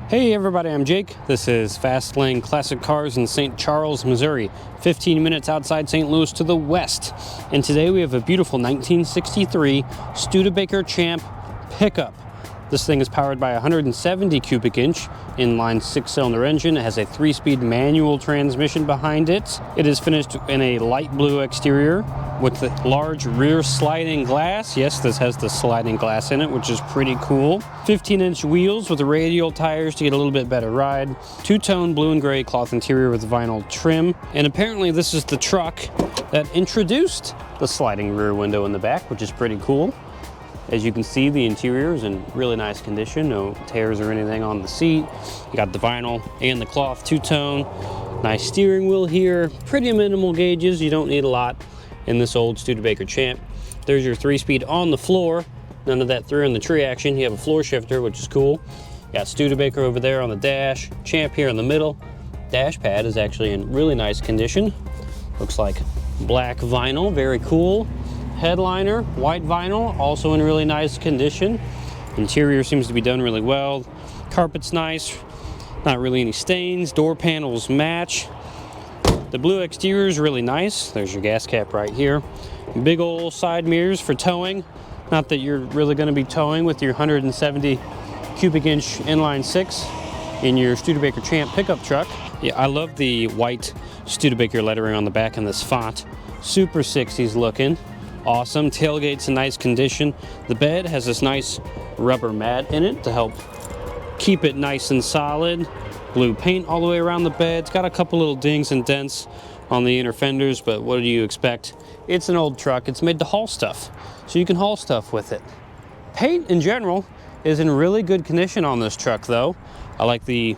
Hey everybody, I'm Jake. This is Fast Lane Classic Cars in St. Charles, Missouri, 15 minutes outside St. Louis to the west. And today we have a beautiful 1963 Studebaker Champ pickup. This thing is powered by a 170 cubic inch inline 6-cylinder engine. It has a 3-speed manual transmission behind it. It is finished in a light blue exterior with the large rear sliding glass. Yes, this has the sliding glass in it, which is pretty cool. 15-inch wheels with the radial tires to get a little bit better ride. Two-tone blue and gray cloth interior with vinyl trim. And apparently this is the truck that introduced the sliding rear window in the back, which is pretty cool. As you can see, the interior is in really nice condition. No tears or anything on the seat. You got the vinyl and the cloth two-tone. Nice steering wheel here. Pretty minimal gauges. You don't need a lot in this old Studebaker Champ. There's your 3-speed on the floor. None of that 3 on the tree action. You have a floor shifter, which is cool. You got Studebaker over there on the dash. Champ here in the middle. Dash pad is actually in really nice condition. Looks like black vinyl. Very cool. Headliner, white vinyl, also in really nice condition. Interior seems to be done really well. Carpet's nice, not really any stains. Door panels match. The blue exterior is really nice. There's your gas cap right here. Big old side mirrors for towing. Not that you're really going to be towing with your 170 cubic inch inline 6 in your Studebaker Champ pickup truck. Yeah, I love the white Studebaker lettering on the back in this font. Super 60s looking. Awesome. Tailgate's in nice condition. The bed has this nice rubber mat in it to help keep it nice and solid. Blue paint all the way around the bed. It's got a couple little dings and dents on the inner fenders, but what do you expect? It's an old truck. It's made to haul stuff, so you can haul stuff with it. Paint in general is in really good condition on this truck though. I like the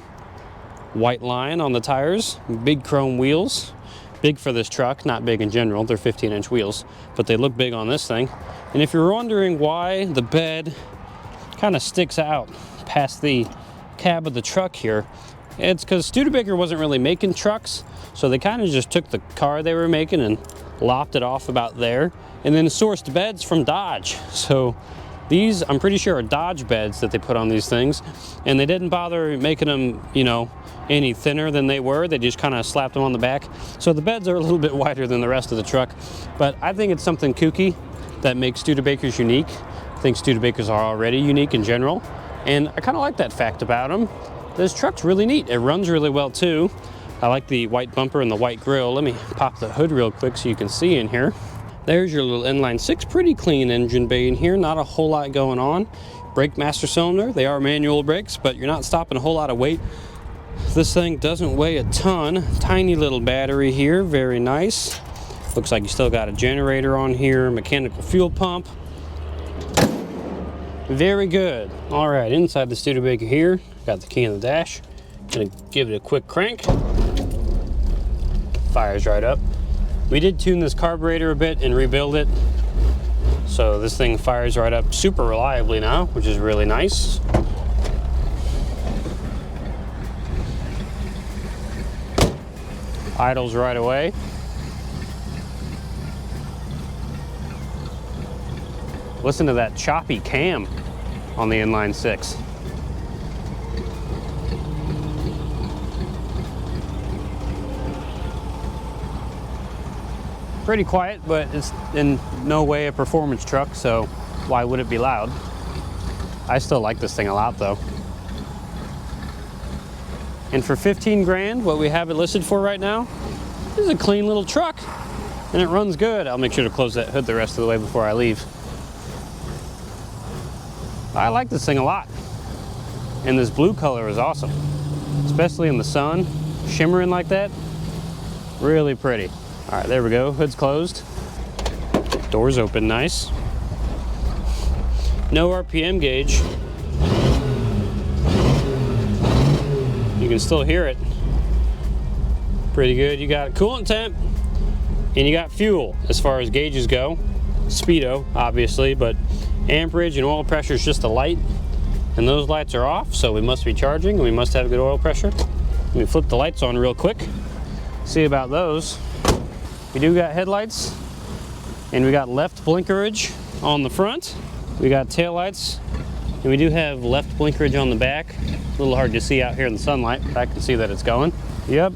white line on the tires, big chrome wheels. Big for this truck, not big in general. They're 15-inch wheels, but they look big on this thing. And if you're wondering why the bed kind of sticks out past the cab of the truck here, it's because Studebaker wasn't really making trucks, so they kind of just took the car they were making and lopped it off about there, and then sourced beds from Dodge. So these, I'm pretty sure, are Dodge beds that they put on these things, and they didn't bother making them, you know, any thinner than they were. They just kind of slapped them on the back. So the beds are a little bit wider than the rest of the truck, but I think it's something kooky that makes Studebakers unique. I think Studebakers are already unique in general, and I kind of like that fact about them. This truck's really neat. It runs really well too. I like the white bumper and the white grille. Let me pop the hood real quick so you can see in here. There's your little inline 6, pretty clean engine bay in here, not a whole lot going on. Brake master cylinder, they are manual brakes, but you're not stopping a whole lot of weight. This thing doesn't weigh a ton. Tiny little battery here, very nice. Looks like you still got a generator on here, mechanical fuel pump. Very good. All right, inside the Studebaker here, got the key in the dash. Gonna give it a quick crank. Fires right up. We did tune this carburetor a bit and rebuild it, so this thing fires right up super reliably now, which is really nice. Idles right away. Listen to that choppy cam on the inline 6. Pretty quiet, but it's in no way a performance truck, so why would it be loud? I still like this thing a lot though. And for 15 grand, what we have it listed for right now, this is a clean little truck and it runs good. I'll make sure to close that hood the rest of the way before I leave. I like this thing a lot. And this blue color is awesome, especially in the sun, shimmering like that. Really pretty. All right, there we go. Hood's closed. Doors open nice. No RPM gauge. You can still hear it. Pretty good. You got coolant temp and you got fuel as far as gauges go. Speedo, obviously, but amperage and oil pressure is just a light, and those lights are off, so we must be charging and we must have good oil pressure. Let me flip the lights on real quick, see about those. We do got headlights, and we got left blinkerage on the front. We got taillights And we do have left blinkerage on the back. A little hard to see out here in the sunlight, but I can see that it's going. Yep,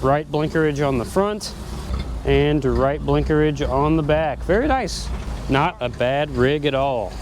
right blinkerage on the front and right blinkerage on the back. Very nice. Not a bad rig at all.